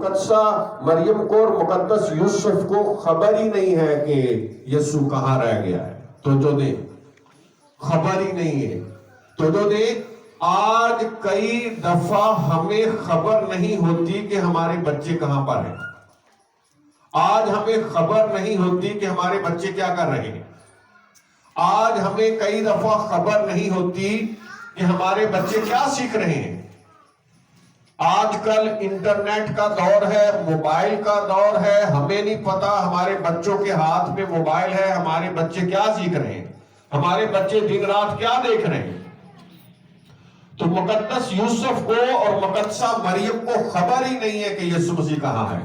مقدسہ مریم کو اور مقدس یوسف کو خبر ہی نہیں ہے کہ یسوع کہاں رہ گیا ہے. توجہ دیں، خبر ہی نہیں ہے. توجہ دیں، آج کئی دفعہ ہمیں خبر نہیں ہوتی کہ ہمارے بچے کہاں پر ہیں. آج ہمیں خبر نہیں ہوتی کہ ہمارے بچے کیا کر رہے ہیں. آج ہمیں کئی دفعہ خبر نہیں ہوتی کہ ہمارے بچے کیا سیکھ رہے ہیں. آج کل انٹرنیٹ کا دور ہے، موبائل کا دور ہے، ہمیں نہیں پتا ہمارے بچوں کے ہاتھ میں موبائل ہے، ہمارے بچے کیا سیکھ رہے ہیں، ہمارے بچے دن رات کیا دیکھ رہے ہیں. تو مقدس یوسف کو اور مقدسہ مریم کو خبر ہی نہیں ہے کہ یسوع مسیح کہاں ہے.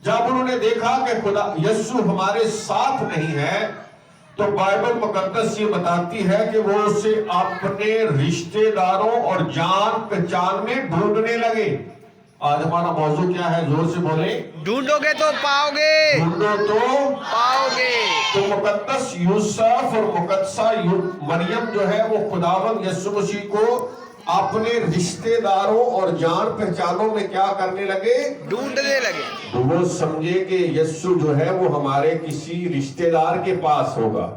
جب انہوں نے دیکھا کہ خدا یسوع ہمارے ساتھ نہیں ہے تو بائبل مقدس یہ بتاتی ہے کہ وہ اسے اپنے رشتہ داروں اور جان پہچان میں ڈھونڈنے لگے. آج ہمارا موضوع کیا ہے؟ زور سے بولیں. ڈھونڈو گے تو پاؤ گے. ڈھونڈو تو پاؤ گے. تو مقدس یوسف اور مقدسہ مریم جو ہے وہ خداوند یسوع مسیح کو اپنے رشتہ داروں اور جان پہچانوں میں کیا کرنے لگے؟ ڈھونڈنے لگے. تو وہ سمجھے کہ یسوع جو ہے وہ ہمارے کسی رشتہ دار کے پاس ہوگا،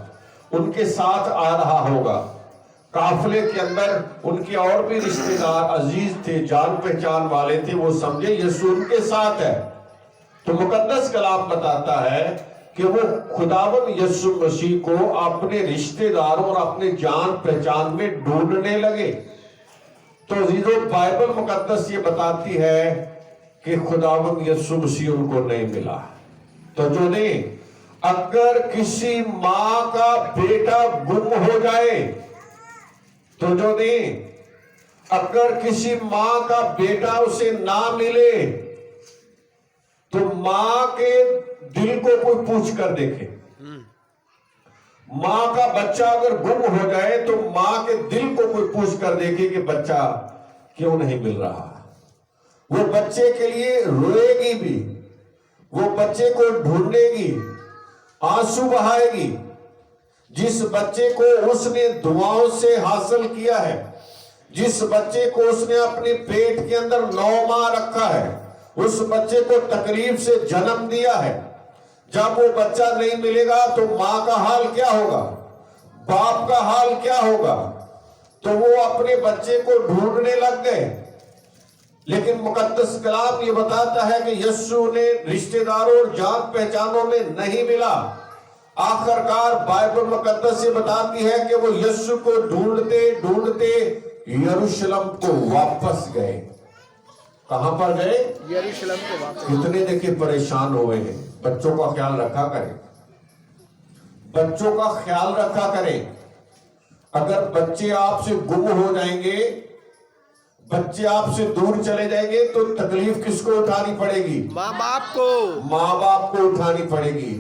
ان کے ساتھ آ رہا ہوگا. قافلے کے اندر ان کے اور بھی رشتہ دار عزیز تھے، جان پہچان والے تھے، وہ سمجھے یسوع ان کے ساتھ ہے. تو مقدس کلام بتاتا ہے کہ وہ خداوند یسوع مسیح کو اپنے رشتہ داروں اور اپنے جان پہچان میں ڈھونڈنے لگے. تو عزیزو، بائبل مقدس یہ بتاتی ہے کہ خداوند یسوع مسیح ان کو نہیں ملا. تو جو نہیں، اگر کسی ماں کا بیٹا گم ہو جائے، تو جو نہیں، اگر کسی ماں کا بیٹا اسے نہ ملے تو ماں کے دل کو کوئی پوچھ کر دیکھے. ماں کا بچہ اگر گم ہو جائے تو ماں کے دل کو کوئی پوچھ کر دیکھے کہ بچہ کیوں نہیں مل رہا. وہ بچے کے لیے روئے گی بھی، وہ بچے کو ڈھونڈے گی، آنسو بہائے گی. جس بچے کو اس نے دعاؤں سے حاصل کیا ہے، جس بچے کو اس نے اپنے پیٹ کے اندر 9 ماہ رکھا ہے، اس بچے کو تکلیف سے جنم دیا ہے، جب وہ بچہ نہیں ملے گا تو ماں کا حال کیا ہوگا، باپ کا حال کیا ہوگا. تو وہ اپنے بچے کو ڈھونڈنے لگ گئے. لیکن مقدس کلام یہ بتاتا ہے کہ یسوع نے رشتہ داروں اور جان پہچانوں میں نہیں ملا. آخر کار بائبل مقدس یہ بتاتی ہے کہ وہ یسوع کو ڈھونڈتے ڈھونڈتے یروشلم کو واپس گئے. کہاں پر گئے؟ یروشلم کو واپس. کتنے دیکھیں پریشان ہوئے ہیں. بچوں کا خیال رکھا کریں، بچوں کا خیال رکھا کریں. اگر بچے آپ سے گم ہو جائیں گے، بچے آپ سے دور چلے جائیں گے تو تکلیف کس کو اٹھانی پڑے گی؟ ماں باپ کو. ماں باپ کو اٹھانی پڑے گی.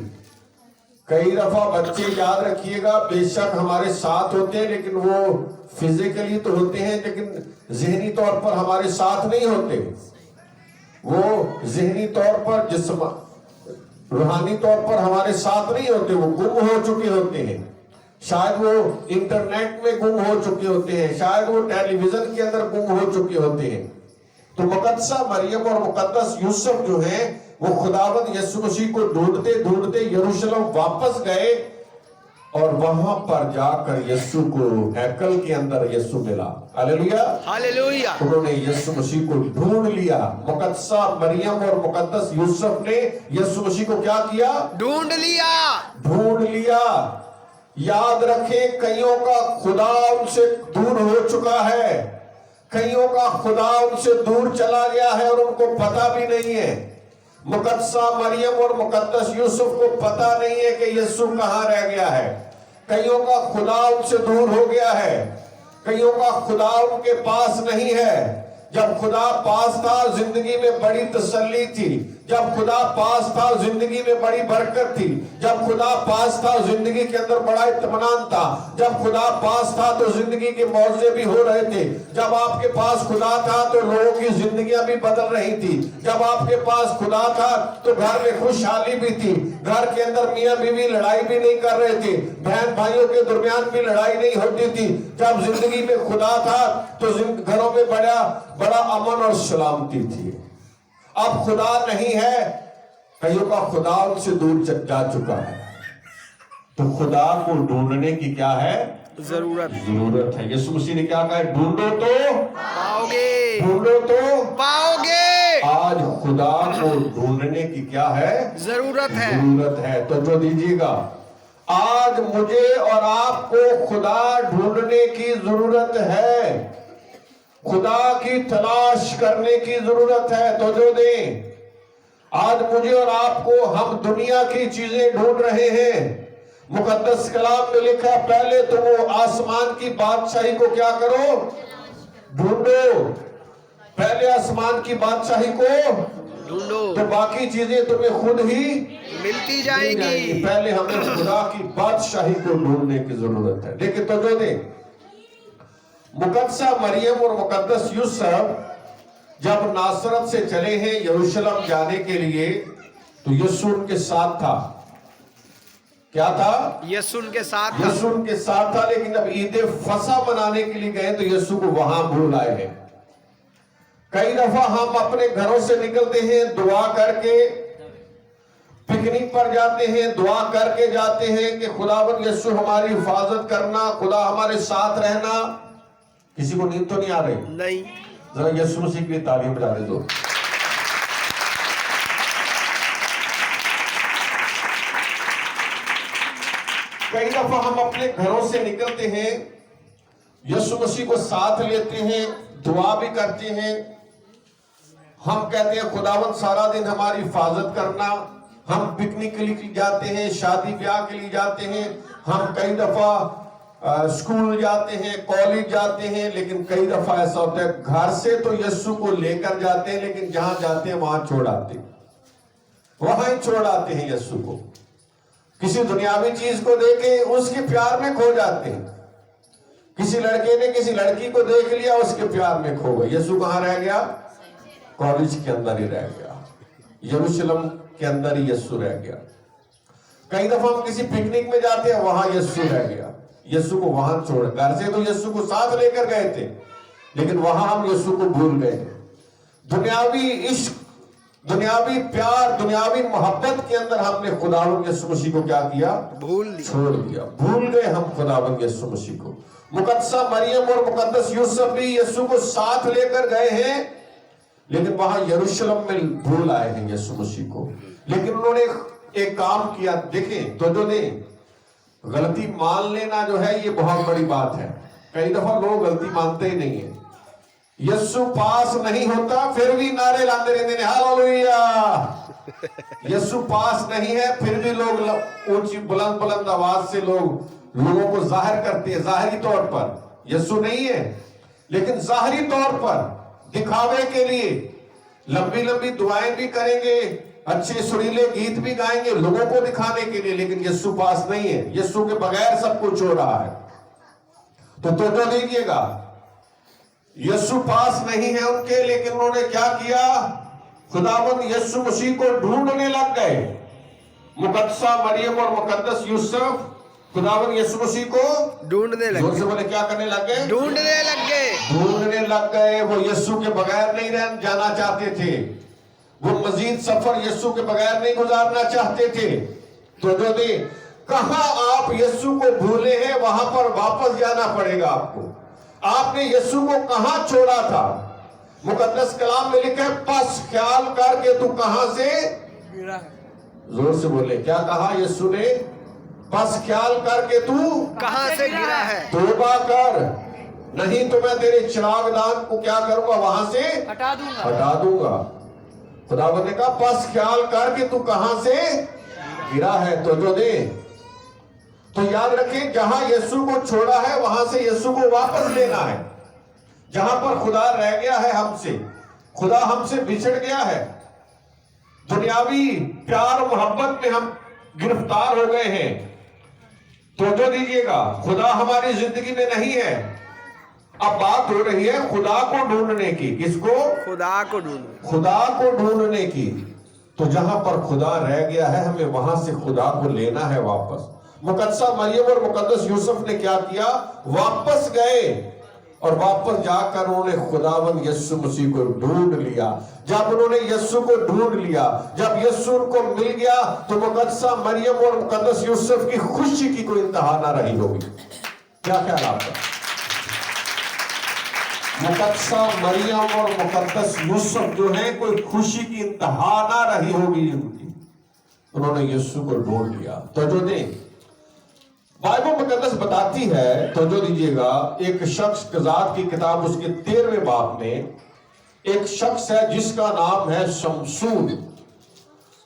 کئی دفعہ بچے یاد رکھیے گا بے شک ہمارے ساتھ ہوتے ہیں، لیکن وہ فزیکلی تو ہوتے ہیں لیکن ذہنی طور پر ہمارے ساتھ نہیں ہوتے. وہ ذہنی طور پر روحانی طور پر ہمارے ساتھ نہیں ہوتے. وہ گم ہو چکے ہوتے ہیں. شاید وہ انٹرنیٹ میں گم ہو چکے ہوتے ہیں، شاید وہ ٹیلی ویژن کے اندر گم ہو چکے ہوتے ہیں. تو مقدسہ مریم اور مقدس یوسف جو ہیں وہ خداوند یسوع مسیح کو ڈھونڈتے ڈھونڈتے یروشلم واپس گئے اور وہاں پر جا کر یسوع کو ہیکل کے اندر یسوع ملا. ہاللیلویا، ہاللیلویا. انہوں نے یسوع مسیح کو ڈھونڈ لیا. مقدسہ مریم اور مقدس یوسف نے یسوع مسیح کو کیا کیا؟ ڈھونڈ لیا. ڈھونڈ لیا. یاد رکھیں، کئیوں کا خدا ان سے دور ہو چکا ہے، کئیوں کا خدا ان سے دور چلا گیا ہے اور ان کو پتہ بھی نہیں ہے. مقدسہ مریم اور مقدس یوسف کو پتہ نہیں ہے کہ یسوع کہاں رہ گیا ہے. کئیوں کا خدا ان سے دور ہو گیا ہے، کئیوں کا خدا ان کے پاس نہیں ہے. جب خدا پاس تھا زندگی میں بڑی تسلی تھی، جب خدا پاس تھا زندگی میں بڑی برکت تھی، جب خدا پاس تھا زندگی کے اندر بڑا اطمینان تھا، جب خدا پاس تھا تو زندگی کے معجزے بھی ہو رہے تھے. جب آپ کے پاس خدا تھا تو لوگوں کی زندگیاں بھی بدل رہی تھی. جب آپ کے پاس خدا تھا تو گھر میں خوشحالی بھی تھی. گھر کے اندر میاں بیوی لڑائی بھی نہیں کر رہے تھے، بہن بھائیوں کے درمیان بھی لڑائی نہیں ہوتی تھی. جب زندگی میں خدا تھا تو گھروں میں بڑا امن اور سلامتی تھی. अब खुदा नहीं है, कईयों का खुदा उनसे दूर जा चुका है। तो खुदा को ढूंढने की क्या है? जरूरत है। यीशु मसीह ने क्या कहा? ढूंढो तो पाओगे, ढूंढो तो पाओगे। आज खुदा को ढूंढने की क्या है? जरूरत है। जरूरत है। तो जो दीजिएगा, आज मुझे और आपको खुदा ढूंढने की जरूरत है, खुदा की तलाश करने की जरूरत है। तो जो दें, आज मुझे और आपको, हम दुनिया की चीजें ढूंढ रहे हैं। मुकद्दस कलाम में लिखा है, पहले तो वो आसमान की बादशाही को क्या करो? ढूंढो। पहले आसमान की बादशाही को ढूंढो तो बाकी चीजें तुम्हें खुद ही मिलती जाएंगी। पहले हमें खुदा की बादशाही को ढूंढने की जरूरत है। देखिए तो जो दे, मुकद्दसा मरियम और मुकद्दस यूसुफ जब नासरत से चले हैं यरूशलेम जाने के लिए, तो यीशु उनके साथ था। क्या था? यीशु उनके साथ था। यीशु उनके साथ था, लेकिन जब ईद फसा मनाने के लिए गए तो यीशु को वहां भूल आए हैं। कई दफा हम अपने घरों से निकलते हैं दुआ करके, पिकनिक पर जाते हैं दुआ करके जाते हैं कि खुदावन यीशु हमारी हिफाजत करना, खुदा हमारे साथ रहना। किसी को नींद तो नहीं आ रही? नहीं। जरा यीशु मसीह के लिए तालियां बजा दो। कई दफा हम अपने घरों से निकलते हैं, यीशु मसीह को साथ लेते हैं, दुआ भी करते हैं। हम कहते हैं खुदावन सारा दिन हमारी हिफाजत करना। हम पिकनिक के लिए जाते हैं, शादी ब्याह के लिए जाते हैं, हम कई दफा स्कूल जाते हैं, कॉलेज जाते हैं, लेकिन कई दफा ऐसा होता है घर से तो यीशु को लेकर जाते हैं, लेकिन जहां जाते हैं वहां छोड़ आते हैं, वहां ही छोड़ आते हैं यीशु को। किसी दुनियावी चीज को देखे उसके प्यार में खो जाते हैं। किसी लड़के ने किसी लड़की को देख लिया, उसके प्यार में खो गए। यीशु कहां रह गया? कॉलेज के अंदर ही रह गया, यरूशलेम के अंदर ही यीशु रह गया। कई दफा हम किसी पिकनिक में जाते हैं, वहां यीशु रह गया, यीशु को वहां छोड़। घर से तो यीशु को साथ लेकर गए थे, लेकिन वहां हम यीशु को भूल गए। दुनियावी इश्क, दुनियावी प्यार, दुनियावी मोहब्बत के अंदर हमने खुदावन यीशु मसीह को क्या किया? भूल दिया, छोड़ दिया, भूल गए हम खुदावन यीशु मसीह को। मुकद्दसा मरियम और मुकद्दस यूसुफ भी यीशु को साथ लेकर गए हैं, लेकिन वहां यरूशलेम में भूल आए हैं यीशु मसीह को। लेकिन उन्होंने एक काम किया। देखें तो जो ने गलती मान लेना जो है ये बहुत बड़ी बात है। कई दफा लोग गलती मानते ही नहीं है। यीशु पास नहीं होता फिर भी नारे लाते रहते हैं हालेलुया। यीशु पास नहीं है फिर भी लोग ऊंची बुलंद बुलंद आवाज से लोगों को जाहिर करते हैं। जाहिरी तौर पर यीशु नहीं है, लेकिन जाहिरी तौर पर दिखावे के लिए लंबी लंबी दुआएं भी करेंगे, अच्छे सुरीले गीत भी गाएंगे लोगों को दिखाने के लिए, लेकिन यीशु पास नहीं है। यीशु के बगैर सब कुछ हो रहा है। तो देखिएगा, यीशु पास नहीं है उनके, लेकिन उन्होंने क्या किया? खुदावंद यीशु मसीह को ढूंढने लग गए। मुकद्दसा मरियम और मुकद्दस यूसुफ खुदावंद यीशु मसीह को ढूंढने लग गए। बोले क्या करने लग गए? ढूंढने लग गए, ढूंढने लग गए। वो यीशु के बगैर नहीं जाना चाहते थे, वो मजीद सफर यीशु के बगैर नहीं गुजारना चाहते थे। तो जो दे कहां आप यीशु को भूले हैं वहां पर वापस जाना पड़ेगा आपको। आपने यीशु को कहां छोड़ा था? मुकद्दस कलाम में लिखा है पस ख्याल करके तू कहां से गिरा है। जोर से बोले, क्या कहा यीशु ने? पस ख्याल करके तू कहां से गिरा है, तौबा कर, नहीं तो मैं तेरे चिरागदान को क्या करूंगा? वहां से हटा दूंगा। खुदावंद ने कहा पस ख्याल करके तू कहां से गिरा है। तो जो दे तो याद रखें, जहां यीशु को छोड़ा है वहां से यीशु को वापस लेना है। जहां पर खुदा रह गया है हमसे, खुदा हमसे बिछड़ गया है, दुनियावी प्यार मोहब्बत में हम गिरफ्तार हो गए हैं, तो जो दीजिएगा खुदा हमारी जिंदगी में नहीं है। अब बात हो रही है खुदा को ढूंढने की। किसको? खुदा को ढूंढने, खुदा को ढूंढने की। तो जहां पर खुदा रह गया है हमें वहां से खुदा को लेना है वापस। मुकद्दसा मरियम और मुकद्दस यूसुफ ने क्या किया? वापस गए और वापस जाकर उन्होंने खुदावंद यीशु मसीह को ढूंढ लिया। जब उन्होंने यीशु को ढूंढ लिया, जब यीशु उनको मिल गया, तो मुकद्दसा मरियम और मुकद्दस यूसुफ की खुशी की कोई इंतहा ना रही होगी। क्या ख्याल आपका? मुकद्दसा मरियम और मुकद्दस यूसुफ जो है, कोई खुशी की इंतहा ना रही होगी उनकी। उन्होंने यीशु को ढूंढ लिया। तो जो दें बाइबल मुकद्दस बताती है, तो जो दीजिएगा, एक शख्स क़ज़ात की किताब उसके 13वें बाब में एक शख्स है जिसका नाम है शमसून।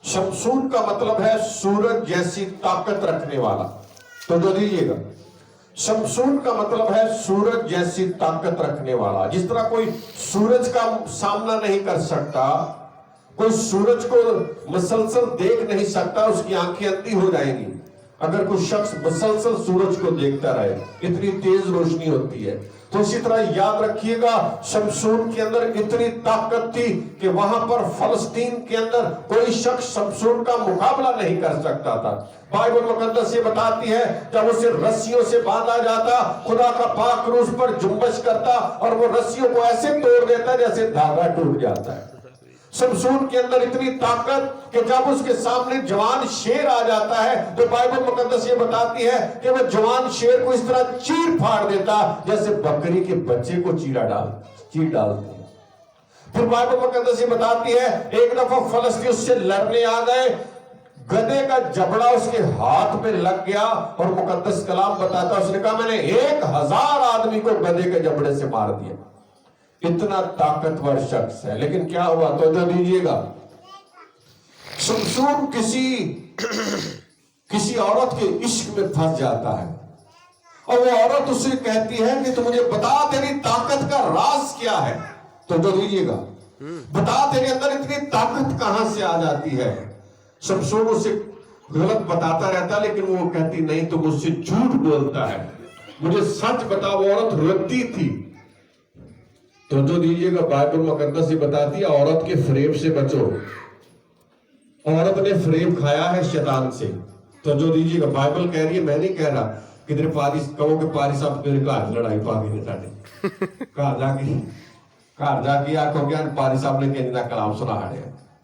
शमसून का मतलब है सूरज जैसी ताकत रखने वाला। तो जो दीजिएगा, शमसून का मतलब है सूरज जैसी ताकत रखने वाला। जिस तरह कोई सूरज का सामना नहीं कर सकता, कोई सूरज को मुसलसल देख नहीं सकता, उसकी आंखें अंधी हो जाएंगी अगर कोई शख्स मुसलसल सूरज को देखता रहे, इतनी तेज रोशनी होती है। तो इसी तरह याद रखिएगा, शमसून के अंदर इतनी ताकत थी कि वहां पर फलस्तीन के अंदर कोई शख्स शमसून का मुकाबला नहीं कर सकता था। बाइबल मुकद्दस ये बताती है, जब उसे रस्सियों से बांधा जाता, खुदा का पाक रूह उस पर जुम्बश करता और वो रस्सियों को ऐसे तोड़ देता जैसे धागा टूट जाता है। शमसून के अंदर इतनी ताकत कि जब उसके सामने जवान शेर आ जाता है, तो बाइबल मुकद्दस ये बताती है कि वह जवान शेर को इस तरह चीर फाड़ देता जैसे बकरी के बच्चे को चीर डालते हैं। फिर बाइबल मुकद्दस ये बताती है, एक दफा फलस्तीन उससे लड़ने आ गए, गधे का जबड़ा उसके हाथ में लग गया और मुकद्दस कलाम बताता, उसने कहा मैंने 1000 आदमी को गधे के जबड़े से मार दिया। इतना ताकतवर शख्स है। लेकिन क्या हुआ? तो जो दीजिएगा, शमसून किसी औरत के इश्क में फंस जाता है और वो औरत उससे कहती है कि तू मुझे बता, तेरी ताकत का राज क्या है? तो जो दीजिएगा, बता तेरे अंदर इतनी ताकत कहां से आ जाती है? शमसून उसे गलत बताता रहता, लेकिन वो कहती नहीं, तो मुझसे झूठ बोलता है, मुझे सच बता। वो औरत रोती थी। तो जो दीजिएगा, बाइबल मुकद्दस ये बताती है, औरत के फ्रेब से बचो। औरत ने फ्रेब खाया है शैतान से। तो जो दीजिएगा, बाइबल कह रही है, मैं नहीं कह रहा कि तेरे पारिस कहो कि पारिस साहब मेरे घर लड़ाई पा गई साढ़े घर जाके आखो क्या पारिस साहब ने कहना कलाम सुना है।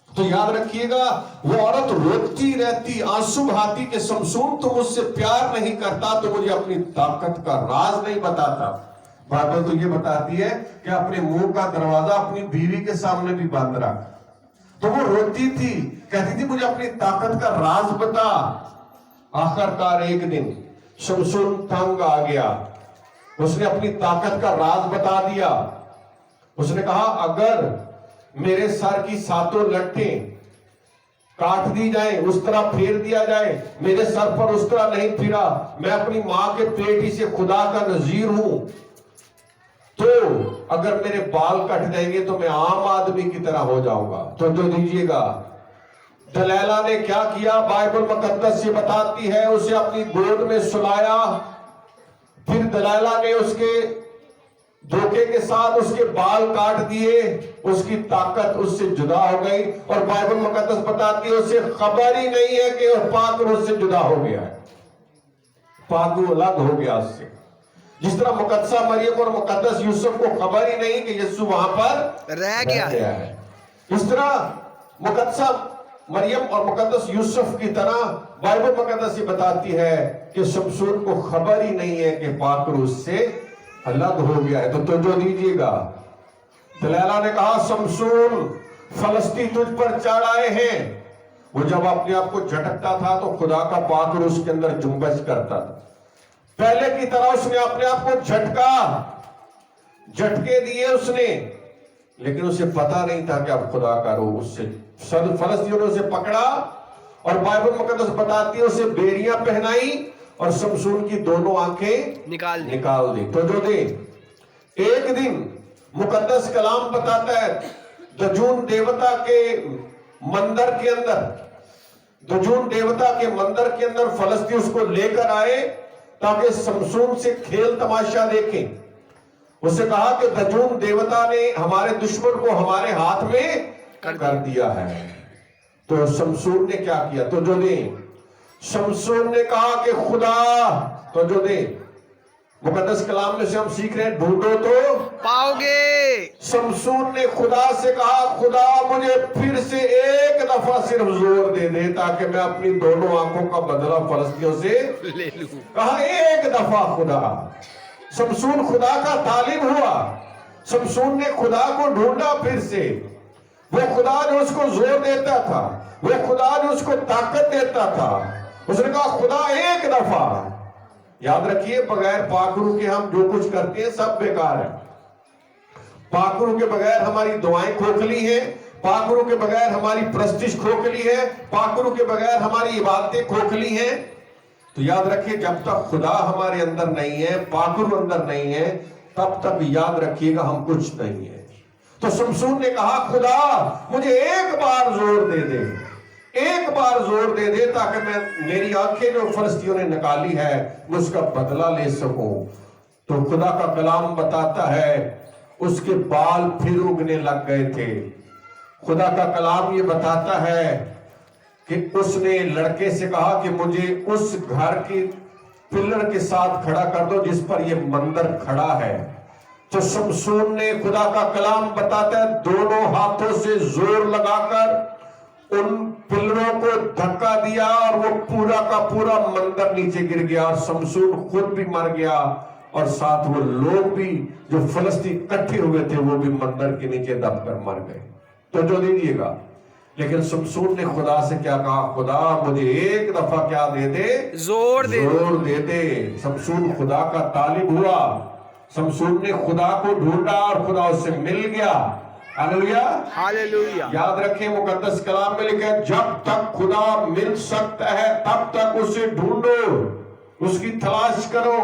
तो याद रखिएगा, वो औरत रोती रहती, आंसू बहाती कि शमसून तुम मुझसे प्यार नहीं करता, तो मुझे अपनी ताकत का राज नहीं बताता। बाइबल तो ये बताती है कि अपने मुंह का दरवाजा अपनी बीवी के सामने भी बंद रख। तो वो रोती थी, कहती थी मुझे अपनी ताकत का राज बता। आखिरकार एक दिन शमसून तंग आ गया, उसने अपनी ताकत का राज बता दिया। उसने कहा, अगर मेरे सर की 7 लट्टें काट दी जाए, उस तरह फेर दिया जाए, मेरे सर पर उस तरह नहीं फिरा, मैं अपनी मां के पेट ही से खुदा का नजीर हूं, तो अगर मेरे बाल कट जाएंगे तो मैं आम आदमी की तरह हो जाऊंगा। तो जो दीजिएगा, दलैला ने क्या किया? बाइबल मुकद्दस ये बताती है, उसे अपनी गोद में सुलाया। फिर दलैला ने उसके धोखे के साथ उसके बाल काट दिए, उसकी ताकत उससे जुदा हो गई। और बाइबल मुकद्दस बताती है, उसे खबर ही नहीं है कि वह पाक उससे जुदा हो गया है, पाक अलग हो गया उससे। जिस तरह मुकद्दसा मरियम और मुकद्दस यूसुफ को खबर ही नहीं कि यीशु वहां पर रह गया है, इस तरह मुकद्दसा मरियम और मुकद्दस यूसुफ की तरह बाइबल मुकद्दस ये बताती है कि शमसून को खबर ही नहीं है कि पाक उससे अलग हो गया है। तो जो दीजिएगा, दलैला ने कहा, शमसून फलस्तीन तुझ पर चढ़ आए हैं। वो जब अपने आप को झटकता था तो खुदा का पाक रूह उसके अंदर जुम्बश करता था। पहले की तरह उसने अपने आप को झटके दिए उसने, लेकिन उसे पता नहीं था कि अब खुदा का रूह उससे फलस्तीनियों ने उसे पकड़ा और बाइबल मुकद्दस बताती है उसे बेड़ियां पहनाई और शमसून की दोनों आंखें निकाल दी। तो जो दे एक दिन मुकद्दस कलाम बताता है, दजून देवता के मंदिर के अंदर फलस्तीन उसको लेकर आए ताकि शमसून से खेल तमाशा देखें। उसे कहा कि दजून देवता ने हमारे दुश्मन को हमारे हाथ में कर दिया है। तो शमसून ने क्या किया? तो जो दे शमसून ने कहा कि खुदा, तो जो दे मुकद्दस कलाम में से हम सीख रहे हैं, ढूंढो तो पाओगे। शमसून ने खुदा से कहा, खुदा मुझे फिर से एक दफा सिर्फ जोर दे दे ताकि मैं अपनी दोनों आंखों का बदला फलस्तियों से ले लूं। कहा, एक दफा खुदा। शमसून खुदा का तालिब हुआ, शमसून ने खुदा को ढूंढा फिर से। वो खुदा जो उसको जोर देता था, वो खुदा जो उसको ताकत देता था, उसने कहा खुदा एक दफा। याद रखिए, बगैर पाकरू के हम जो कुछ करते हैं सब बेकार है। पाकरू के बगैर हमारी दुआएं खोखली हैं, पाकरू के बगैर हमारी प्रस्तिश खोखली है, पाकरू के बगैर हमारी इबादतें खोखली हैं। तो याद रखिए, जब तक खुदा हमारे अंदर नहीं है, पाकरू अंदर नहीं है, तब तक याद रखिएगा हम कुछ नहीं है। तो शमसून ने कहा, खुदा मुझे एक बार जोर दे दे, एक बार जोर दे दे ताकि मैं मेरी आंखें जो फलस्तियों ने निकाली है मैं उसका बदला ले सकूं। तो खुदा का कलाम बताता है उसके बाल फिर उगने लग गए थे। खुदा का कलाम ये बताता है कि उसने लड़के से कहा कि मुझे उस घर की पिलर के साथ खड़ा कर दो जिस पर ये मंदिर खड़ा है। तो शमसून ने, खुदा का कलाम बताता है, दोनों हाथों से जोर लगाकर उन पिलरों को धक्का दिया और वो पूरा का पूरा मंदिर नीचे गिर गया और शमसून खुद भी मर गया और साथ वो लोग भी जो फलस्तीन इकट्ठे हुए थे वो भी मंदिर के नीचे दबकर मर गए। तो जो दीजिएगा, लेकिन शमसून ने खुदा से क्या कहा, खुदा मुझे एक दफा क्या दे दे, जोर दे दे। शमसून खुदा का तालिब हुआ, शमसून ने खुदा को ढूंढा और खुदा उससे मिल गया। Hallelujah, hallelujah. याद रखें, मुकद्दस कलाम में लिखा है, जब तक खुदा मिल सकता है तब तक उसे ढूंढो, उसकी तलाश करो।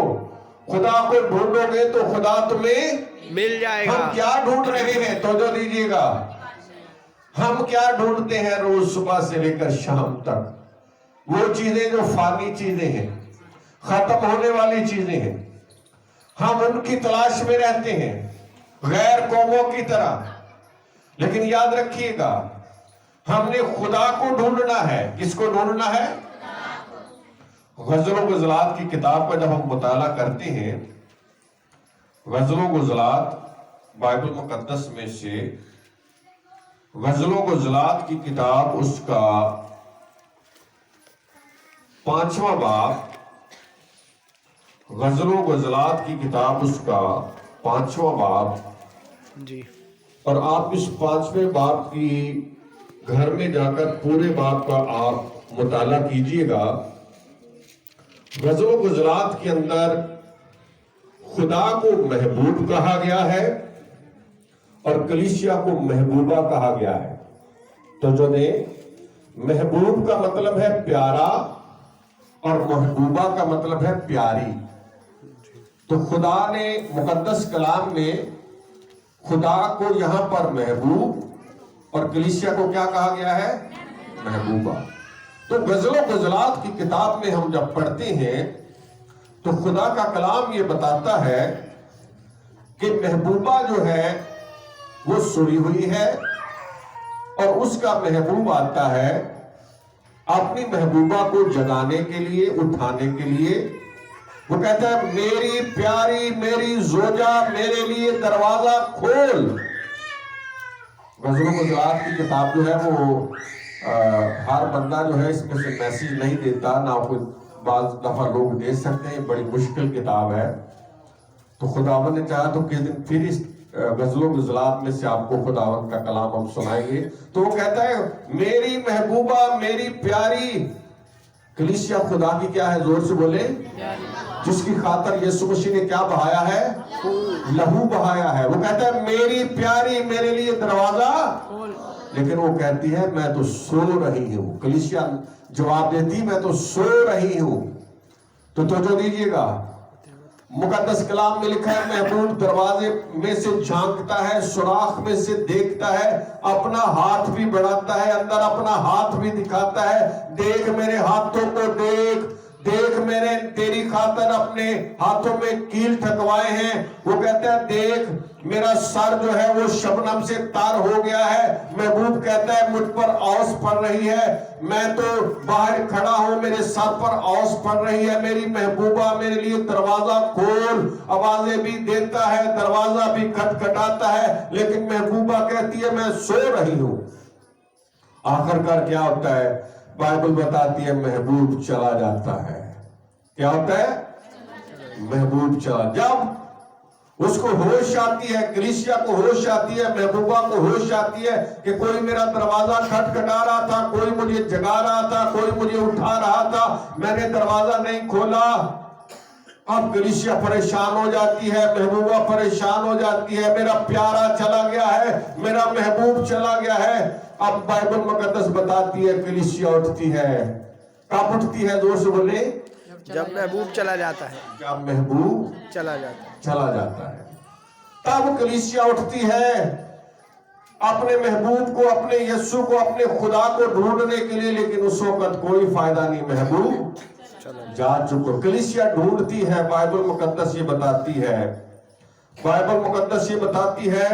खुदा को ढूंढोगे तो खुदा तुम्हें मिल जाएगा। हम क्या ढूंढ रहे हैं, तो जो दीजिएगा, हम क्या ढूंढते हैं रोज सुबह से लेकर शाम तक? वो चीजें जो फानी चीजें हैं, खत्म होने वाली चीजें हैं, हम उनकी तलाश में रहते हैं गैर कौमों की तरह। लेकिन याद रखिएगा, हमने खुदा को ढूंढना है। किसको ढूंढना है? गज़लों गुज़लात की किताब का जब हम मुताला करते हैं, गज़लों गुज़लात बाइबल मुकद्दस में से गज़लों गुज़लात की किताब उसका 5वां बाब, गज़लों गुज़लात की किताब उसका 5वां बाब जी। और आप इस 5वें बाब की घर में जाकर पूरे बाब का आप मुताला कीजिएगा। गज़लों गुज़लात के अंदर खुदा को महबूब कहा गया है और कलीसिया को महबूबा कहा गया है। तो जो ने महबूब का मतलब है प्यारा और महबूबा का मतलब है प्यारी। तो खुदा ने मुकद्दस कलाम में खुदा को यहां पर महबूब और कलीसिया को क्या कहा गया है? महबूबा। तो गज़लों गुज़लात की किताब में हम जब पढ़ते हैं तो खुदा का कलाम ये बताता है कि महबूबा जो है वो सोई हुई है और उसका महबूब आता है अपनी महबूबा को जगाने के लिए, उठाने के लिए। वो कहता है, मेरी प्यारी, मेरी जोजा, मेरे लिए दरवाजा खोल। गज़लों गुज़लात की किताब जो है वो हर बंदा जो है इसमें से मैसेज नहीं देता, ना कोई बाज़ दफा लोग दे सकते हैं, बड़ी मुश्किल किताब है। तो खुदावन ने चाहा तो किस दिन फिर इस गज़लों गुज़लात में से आपको खुदावन का कलाम हम सुनाएंगे। तो वो कहता है, मेरी महबूबा, मेरी प्यारी। कलीसिया खुदा की क्या है? जोर से बोले। जिसकी खातर यीशु मसीह ने क्या बहाया है? लहू बहाया है। वो कहता है, मेरी प्यारी, मेरे लिए दरवाजा। लेकिन वो कहती है, मैं तो सो रही हूं। कलीसिया जवाब देती, मैं तो सो रही हूं। तो जो दीजिएगा, मुकद्दस कलाम में लिखा है, महबूब दरवाजे में से झांकता है, सुराख में से देखता है, अपना हाथ भी बढ़ाता है, अंदर अपना हाथ भी दिखाता है। देख मेरे हाथों को देख, देख मैंने तेरी खातर अपने हाथों में कील ठकवाए हैं। वो कहता है, देख میرا سر جو ہے وہ شبنم سے تار ہو گیا ہے. محبوب کہتا ہے مجھ پر اوس پڑ رہی ہے, میں تو باہر کھڑا ہوں, میرے سر پر اوس پڑ رہی ہے. میری محبوبہ میرے لیے دروازہ کھول, آوازیں بھی دیتا ہے, دروازہ بھی کھٹکھٹاتا ہے, لیکن محبوبہ کہتی ہے میں سو رہی ہوں. آخر کار کیا ہوتا ہے؟ بائبل بتاتی ہے محبوب چلا جاتا ہے. کیا ہوتا ہے؟ محبوب چلا. جب اس کو ہوش آتی ہے, کلیسیا کو ہوش آتی ہے, محبوبہ کو ہوش آتی ہے کہ کوئی میرا دروازہ کھٹکھٹا رہا تھا, کوئی مجھے جگا رہا تھا, کوئی مجھے اٹھا رہا تھا, میں نے دروازہ نہیں کھولا. اب کلیسیا پریشان ہو جاتی ہے, محبوبہ پریشان ہو جاتی ہے, میرا پیارا چلا گیا ہے, میرا محبوب چلا گیا ہے. اب بائبل مقدس بتاتی ہے کلیسیا اٹھتی ہے. کب اٹھتی ہے؟ زور سے بولے. جب محبوب چلا جاتا ہے. جب محبوب چلا جاتا ہے. چلا جاتا ہے تب کلیسیا اٹھتی ہے اپنے محبوب کو, اپنے یسوع کو, اپنے خدا کو ڈھونڈنے کے لیے. لیکن اس وقت کوئی فائدہ نہیں, محبوب جا چکا. کلیسیا ڈھونڈتی ہے. بائبل مقدس یہ بتاتی ہے, بائبل مقدس یہ بتاتی ہے,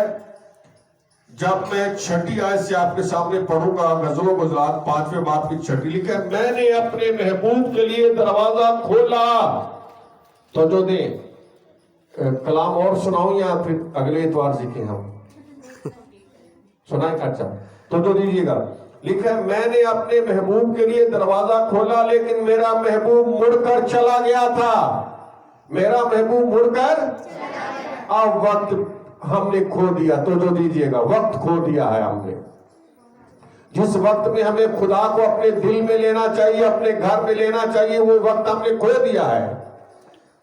جب میں 6 آیت سے آپ کے سامنے پڑھوں گا, غزل و غزلات 5ویں باب کی 6 لکھا ہے, میں نے اپنے محبوب کے لیے دروازہ کھولا. تو جو دے کلام اور سناؤں یا پھر اگلے اتوار سیکھیں ہم؟ سنائیں. اچھا تو دیجیے گا. لکھا ہے میں نے اپنے محبوب کے لیے دروازہ کھولا, لیکن میرا محبوب مڑ کر چلا گیا تھا. میرا محبوب مڑ کر, اب وقت ہم نے کھو دیا. تو جو دیجیے گا, وقت کھو دیا ہے ہم نے. جس وقت میں ہمیں خدا کو اپنے دل میں لینا چاہیے, اپنے گھر میں لینا چاہیے, وہ وقت ہم نے کھو دیا ہے.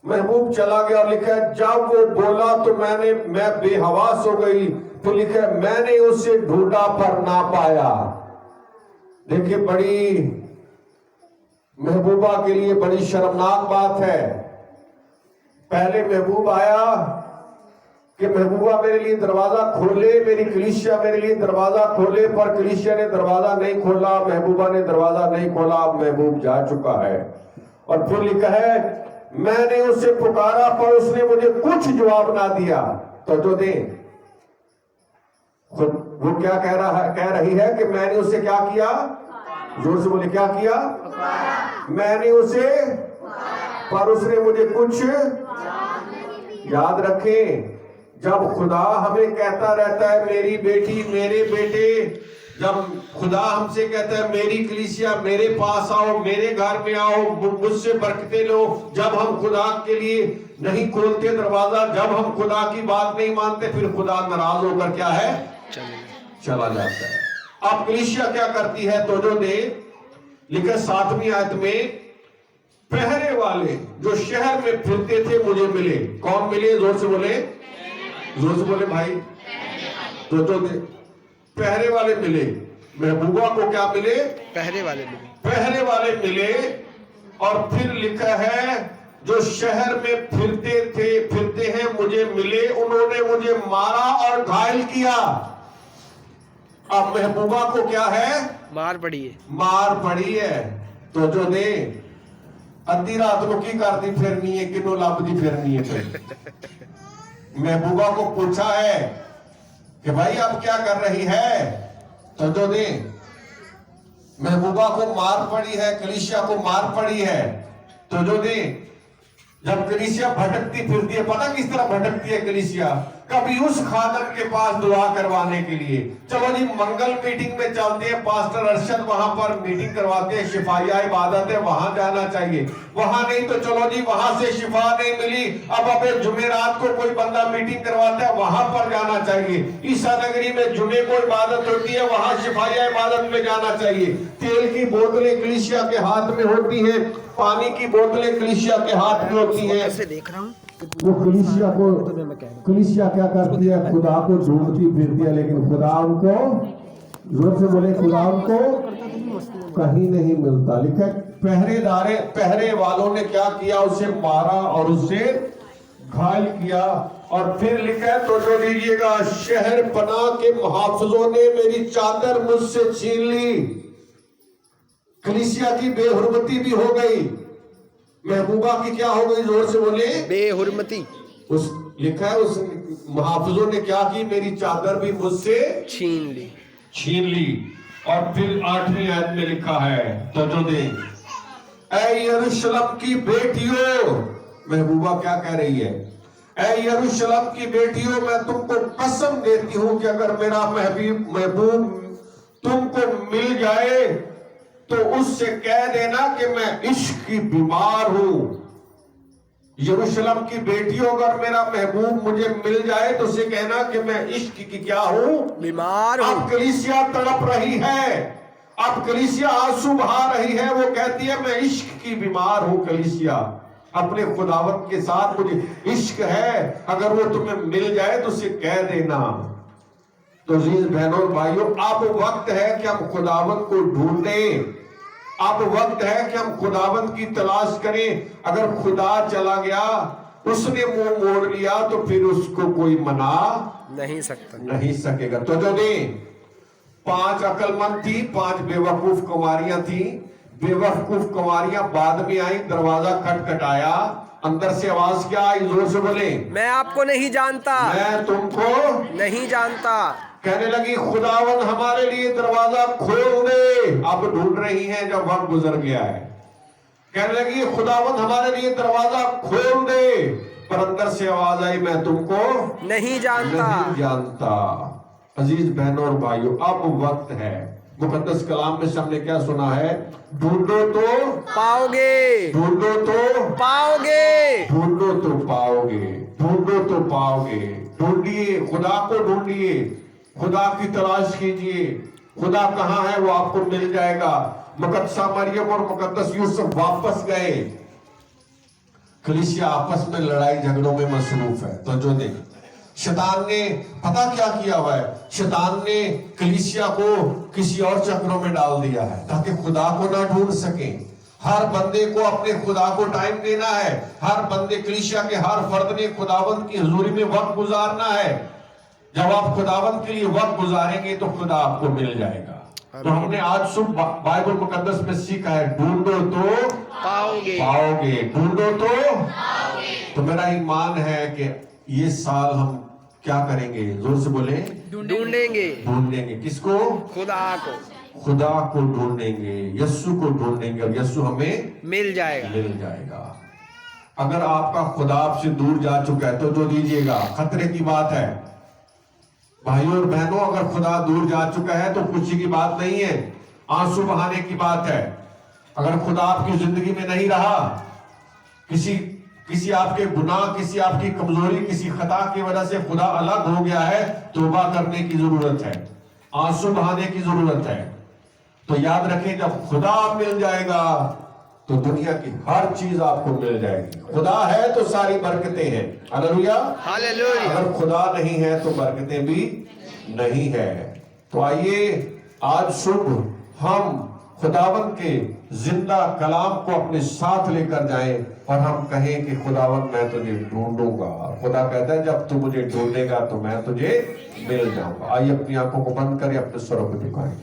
محبوب چلا گیا. اور لکھا ہے جب وہ بولا تو میں بے حواس ہو گئی. تو لکھا ہے میں نے اسے ڈھونڈا پر نہ پایا. دیکھیں بڑی محبوبہ کے لیے بڑی شرمناک بات ہے. پہلے محبوب آیا کہ محبوبہ میرے لیے دروازہ کھولے, میری کلیسیا میرے لیے دروازہ کھولے, پر کلیسیا نے دروازہ نہیں کھولا, محبوبہ نے دروازہ نہیں کھولا. اب محبوب جا چکا ہے. اور پھر لکھا ہے میں نے اسے پکارا پر اس نے مجھے کچھ جواب نہ دیا. تو جو دیں وہ کیا کہہ رہی ہے کہ میں نے اسے کیا کیا؟ زور سے بولے کیا کیا؟ میں نے اسے, پر اس نے مجھے کچھ. یاد رکھیں جب خدا ہمیں کہتا رہتا ہے میری بیٹی میرے بیٹے, جب خدا ہم سے کہتا ہے میری کلیسیا میرے پاس آؤ, میرے گھر میں آؤ, مجھ سے برکتیں لو, جب ہم خدا کے لیے نہیں کھولتے دروازہ, جب ہم خدا کی بات نہیں مانتے, پھر خدا ناراض ہو کر کیا ہے؟ چلا جاتا ہے. اب کلیسیا کیا کرتی ہے؟ تو جو دے لکھا 7ویں آیت میں, پہرے والے جو شہر میں پھرتے تھے مجھے ملے. کون ملے؟ زور سے بولے, زور سے بولے بھائی. تو دے پہرے والے ملے. محبوبہ کو کیا ملے؟ پہرے والے ملے. پہرے والے ملے. اور پھر لکھا ہے جو شہر میں پھرتے ہیں مجھے ملے, انہوں نے مجھے مارا اور گھائل کیا. اب محبوبہ کو کیا ہے؟ مار پڑی ہے. مار پڑی ہے. تو جو دے ادھی رات کو کی کرتی پھرنی ہے, کنوں لبدی پھرنی ہے. پھر محبوبہ کو پوچھا ہے کہ بھائی اب کیا کر رہی ہے؟ تو جو دے محبوبہ کو مار پڑی ہے, کلیسیا کو مار پڑی ہے. تو جو دے جب کلیسیا بھٹکتی پھرتی ہے, پتہ کس طرح بھٹکتی ہے کلیسیا؟ کبھی اس خادم کے پاس دعا کروانے کے لیے, چلو جی منگل میٹنگ میں چلتے ہیں, پاسٹر ارشد وہاں پر میٹنگ کرواتے ہیں, شفائیہ عبادت ہے, وہاں جانا چاہیے. وہاں نہیں تو چلو جی وہاں سے شفا نہیں ملی, اب جمعرات کو کوئی بندہ میٹنگ کرواتا ہے, وہاں پر جانا چاہیے. عیسیٰ نگری میں جمعے کو عبادت ہوتی ہے, وہاں شفائیہ عبادت میں جانا چاہیے. تیل کی بوتلیں کلیسیا کے ہاتھ میں ہوتی ہیں, پانی کی بوتلیں کلیسیا کے ہاتھ میں ہوتی ہیں. دیکھ رہا ہوں وہ کلیسیا کیا کرتی ہے؟ خدا کو ڈھونڈتی پھرتی ہے, لیکن خدا ان کو, زور سے بولے, خدا ان کو کہیں نہیں ملتا. لکھا پہرے والوں نے کیا کیا؟ اسے مارا اور اسے گھائل کیا. اور پھر لکھا ہے تو جو دیجیے گا, شہر پناہ کے محافظوں نے میری چادر مجھ سے چھین لی. کلیسیا کی بے حرمتی بھی ہو گئی. محبوبہ کی کیا ہو گئی؟ زور سے بولے, بے حرمتی. लिखा है उस मुहाफिजों ने क्या की, मेरी चादर भी मुझसे छीन ली। और फिर 8वीं आयत में लिखा है, तो जो दे, ऐ यरूशलेम की बेटियों, महबूबा क्या कह रही है, ऐ यरूशलेम की बेटियों, मैं तुमको कसम देती हूं कि अगर मेरा महबूब तुमको मिल जाए तो उससे कह देना कि मैं इश्क की बीमार हूं। यरूशलेम की बेटियों, अगर मेरा महबूब मुझे मिल जाए तो उसे कहना कि मैं इश्क की क्या हूं, बीमार हूं। अब कलीसिया तड़प रही है, अब कलीसिया आंसू बहा रही है, वो कहती है मैं इश्क की बीमार हूं। कलीसिया अपने खुदावंत के साथ, मुझे इश्क है, अगर वो तुम्हें मिल जाए तो उसे कह देना। तो अजीज बहनों और भाइयों, अब वक्त है कि हम खुदावंत को ढूंढें, अब वक्त है कि हम खुदावंत की तलाश करें। अगर खुदा चला गया, उसने मुंह मोड़ लिया, तो फिर उसको कोई मना नहीं सकेगा। तो जो दे 5 अकलमंद थी, 5 बेवकूफ कुमारियां थी। बेवकूफ कुमारियां बाद में आई, दरवाजा खटखटाया, अंदर से आवाज क्या आई, जोर से बोले, मैं आपको नहीं जानता, मैं तुमको नहीं जानता। कहने लगी खुदावन हमारे लिए दरवाजा खोल दे। अब ढूंढ रही हैं जब वक्त गुजर गया है। कहने लगी खुदावन हमारे लिए दरवाजा खोल दे, पर अंदर से आवाज आई, मैं तुमको नहीं जानता। अजीज बहनों और भाइयों, अब वक्त है। मुकद्दस कलाम में से हमने क्या सुना है, ढूंढो तो पाओगे, ढूंढो तो पाओगे, ढूंढो तो पाओगे, ढूंढो तो पाओगे। ढूंढिए, खुदा को ढूंढिए, खुदा की तलाश कीजिए। खुदा कहाँ है वो आपको मिल जाएगा। मुकद्दसा मरियम और मुकद्दस यूसुफ वापस गए। कलीसिया आपस में लड़ाई झगड़ों में मसरूफ है। तो जो देख, शैतान ने पता क्या किया हुआ है, शैतान ने कलीसिया को किसी और चक्रों में डाल दिया है ताकि खुदा को ना ढूंढ सके। हर बंदे को अपने खुदा को टाइम देना है। हर बंदे, कलीसिया के हर फर्द ने खुदावंत की हुजूरी में वक्त गुजारना है। जब आप खुदावंत के लिए वक्त गुजारेंगे तो खुदा आपको मिल जाएगा। तो हमने आज सुबह बाइबल मुकद्दस में सीखा है, ढूंढो तो पाओगे, ढूंढो तो मेरा ईमान है कि ये साल हम क्या करेंगे, जोर से बोले, ढूंढेंगे। किसको? खुदा को ढूंढेंगे, यस्सु को ढूंढेंगे, और यस्सु हमें मिल जाएगा। अगर आपका खुदा आपसे दूर जा चुका है तो जो दीजिएगा, खतरे की बात है भाइयों और बहनों। अगर खुदा दूर जा चुका है तो खुशी की बात नहीं है, आंसू बहाने की बात है। अगर खुदा आपकी जिंदगी में नहीं रहा, किसी आपके गुनाह, किसी आपकी कमजोरी, किसी खता की वजह से खुदा अलग हो गया है, तौबा करने की जरूरत है, आंसू बहाने की जरूरत है। तो याद रखें, जब खुदा मिल जाएगा तो दुनिया की हर चीज आपको मिल जाएगी। खुदा है तो सारी बरकतें हैं। हालेलुया। अगर खुदा नहीं है तो बरकतें भी नहीं है। तो आइए आज सुबह हम खुदावंत के जिंदा कलाम को अपने साथ लेकर जाएं और हम कहें कि खुदावंत मैं तुझे ढूंढूंगा। खुदा कहता है जब तू मुझे ढूंढेगा तो मैं तुझे मिल जाऊंगा। आइए अपनी आंखों को बंद करें, अपने स्वरों को झुकाएं।